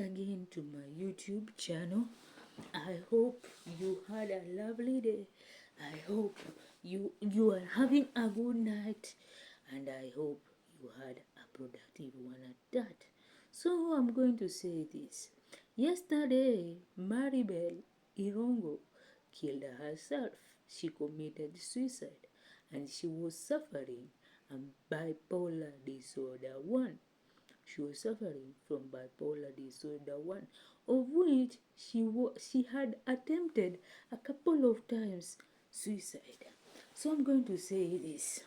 again to my YouTube channel. I hope you had a lovely day. I hope you are having a good night, and I hope you had a productive one at that. So I'm going to say this. Yesterday, Maribel Irongo killed herself. She committed suicide and she was suffering bipolar disorder 1. She was suffering from bipolar disorder 1, of which she had attempted a couple of times suicide. So I'm going to say this.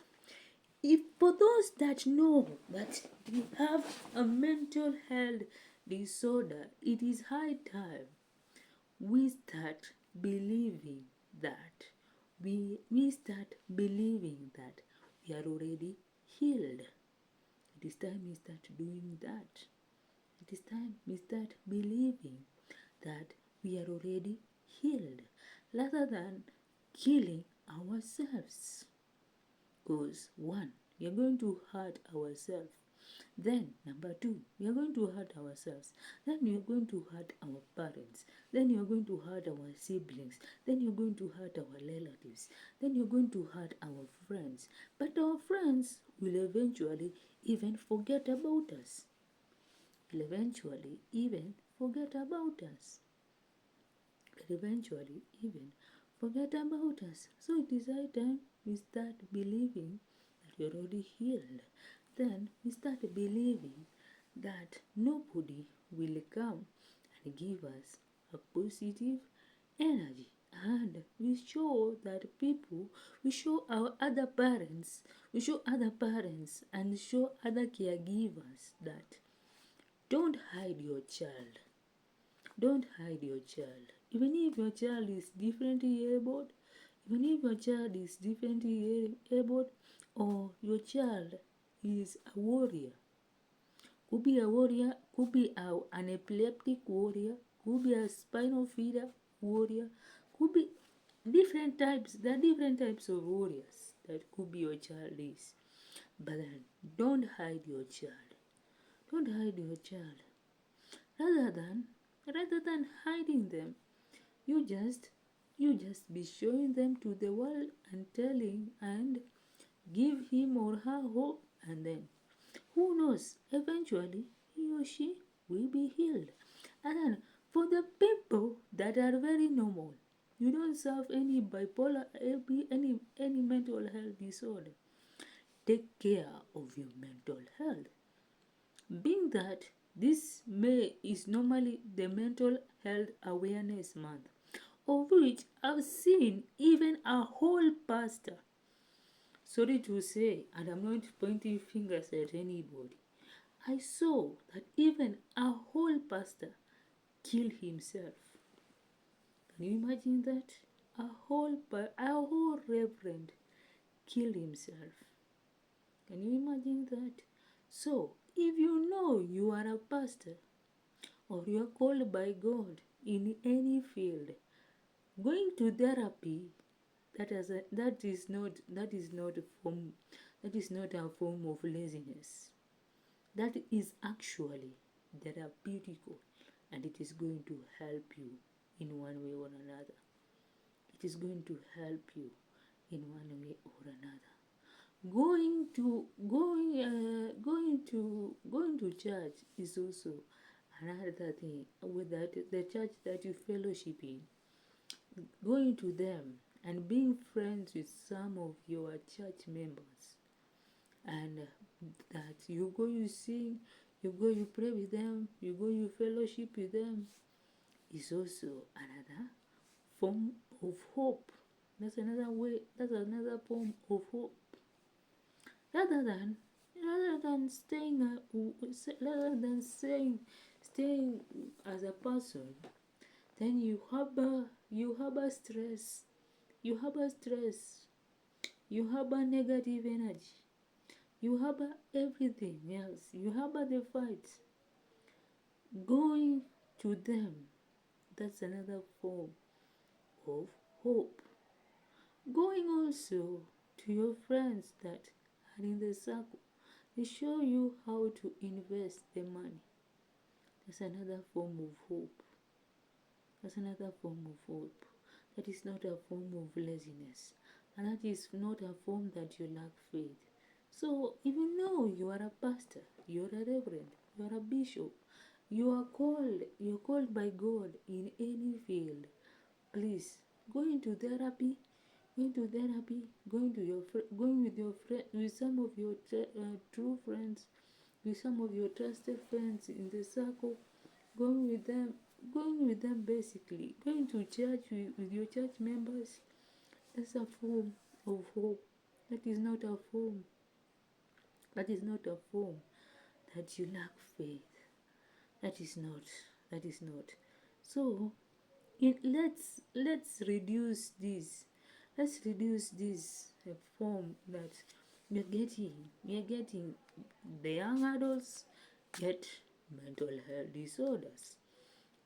If for those that know that we have a mental health disorder, it is high time we start believing that we start believing that we are already healed. It is time we start doing that. It is time we start believing that we are already healed rather than killing ourselves. Because one, we are going to hurt ourselves. Then, number two, we are going to hurt ourselves. Then we are going to hurt our parents. Then you are going to hurt our siblings. Then you're going to hurt our relatives. Then you're going to hurt our friends. But our friends will eventually even forget about us. Will eventually even forget about us. Will eventually even forget about us. So it is high time we start believing that we are already healed. Then we start believing that nobody will come and give us a positive energy. And we show that people, we show our other parents, we show other parents and show other caregivers that don't hide your child. Don't hide your child. Even if your child is differently abled, even if your child is differently abled, or your child is a warrior, could be a warrior, could be an epileptic warrior, could be a spinal feeder warrior, could be different types. There are different types of warriors that could be your child is. But then don't hide your child. Don't hide your child. Rather than hiding them, you just be showing them to the world and telling and give him or her hope, and then who knows, eventually he or she will be healed. And then for the people that are very normal, you don't have any bipolar, any mental health disorder, take care of your mental health. Being that this May is normally the Mental Health Awareness Month, of which I've seen even a whole pastor, sorry to say, and I'm not pointing fingers at anybody, I saw that even a whole pastor killed himself. Can you imagine that? A whole reverend killed himself. Can you imagine that? So, if you know you are a pastor or you are called by God in any field, going to therapy, that is not a form of laziness. That is actually therapeutical, and it is going to help you in one way or another. It is going to help you in one way or another. Going to church is also another thing. With that, the church that you fellowship in, going to them and being friends with some of your church members, and that you go, you sing, you go, you pray with them, you go, you fellowship with them, is also another form of hope. That's another way. That's another form of hope. Rather than staying staying as a person, then you harbor stress, you harbor negative energy, you harbor everything else, you harbor the fight. Going to them, that's another form of hope. Going also to your friends that are in the circle, they show you how to invest the money. That's another form of hope. That's another form of hope. That is not a form of laziness. And that is not a form that you lack faith. So even though you are a pastor, you are a reverend, you are a bishop, you're called by God in any field, please go into therapy, going with your friend, with some of your true friends, with some of your trusted friends in the circle, going with them, basically, going to church with your church members. That's a form of hope. That is not a form. That is not a form that you lack faith. That is not. That is not. So let's reduce this. Let's reduce this form that we're getting. We're getting the young adults get mental health disorders.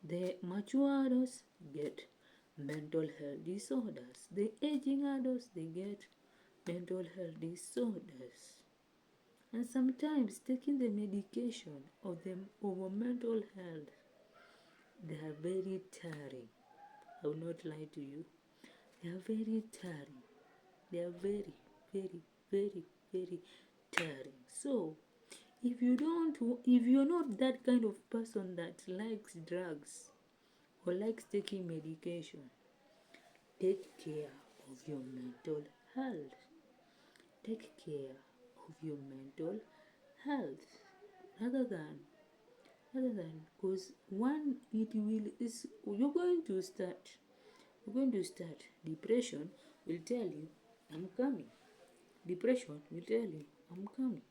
The mature adults get mental health disorders. The aging adults, they get mental health disorders. And sometimes taking the medication of them over mental health, they are very tiring. I will not lie to you. They are very tiring. They are very, very, very, very tiring. So if you're not that kind of person that likes drugs or likes taking medication, take care of your mental health. Take care of your mental health rather than because one, it will is you're going to start. Depression will tell you, I'm coming. Depression will tell you, I'm coming.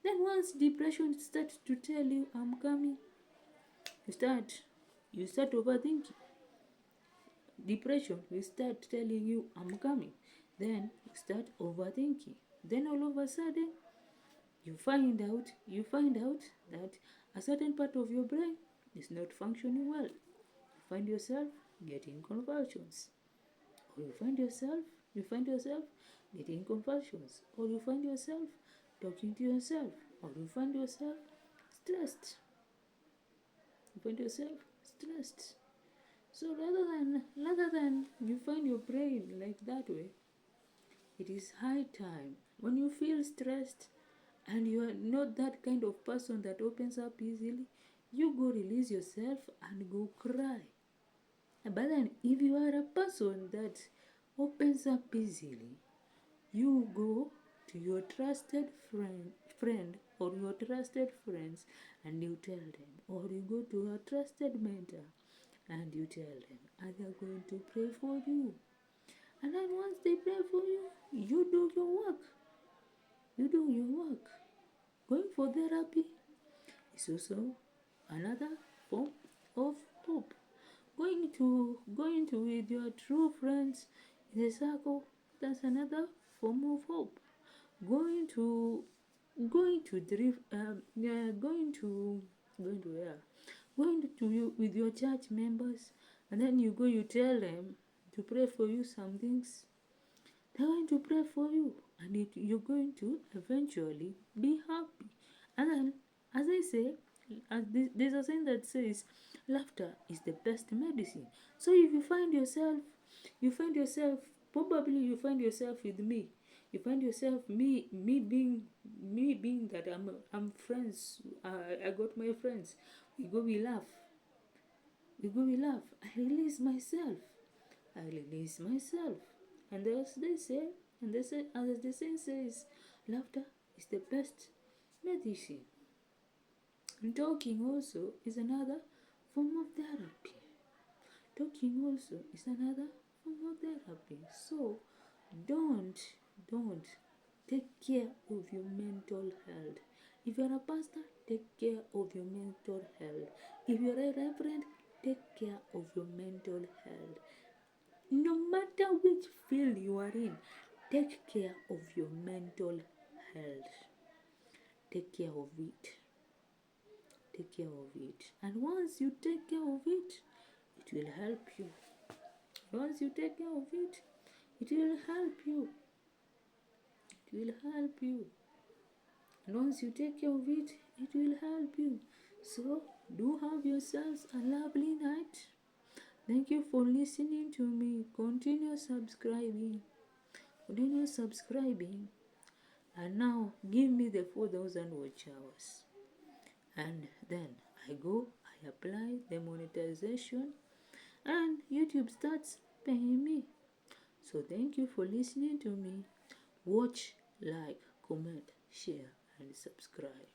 Then once depression starts to tell you, I'm coming, you start overthinking. Depression will start telling you, I'm coming. Then you start overthinking. Then all of a sudden, you find out that a certain part of your brain is not functioning well. You find yourself getting convulsions, or you find yourself getting convulsions, or you find yourself talking to yourself, or you find yourself stressed. You find yourself stressed. So rather than you find your brain like that way, it is high time when you feel stressed and you are not that kind of person that opens up easily, you go release yourself and go cry. But then if you are a person that opens up easily, you go to your trusted friend or your trusted friends and you tell them, or you go to a trusted mentor and you tell them, and they are going to pray for you. And then once they pray for you, you do your work. You do your work. Going for therapy is also another form of hope. Going to with your true friends in a circle, that's another form of hope. Going to drift going to where? Going to you with your church members, and then you tell them to pray for you some things. They're going to pray for you, and you're going to eventually be happy. And then, as I say, there's a saying that says, laughter is the best medicine. So if you find yourself, probably you find yourself with me. You find yourself me being that I'm friends. I got my friends. We laugh. We laugh. I release myself. And as they say, as the saying says, laughter is the best medicine. And talking also is another form of therapy. Talking also is another form of therapy. So don't take care of your mental health. If you're a pastor, take care of your mental health. If you're a reverend, take care of your mental health. No matter which field you are in, take care of your mental health. Take care of it. Take care of it. And once you take care of it, it will help you. Once you take care of it, it will help you. It will help you. And once you take care of it, it will help you. So Do have yourselves a lovely night. Thank you for listening to me. Continue subscribing. Continue subscribing. And now give me the 4,000 watch hours. And then I go, I apply the monetization, and YouTube starts paying me. So thank you for listening to me. Watch, like, comment, share, and subscribe.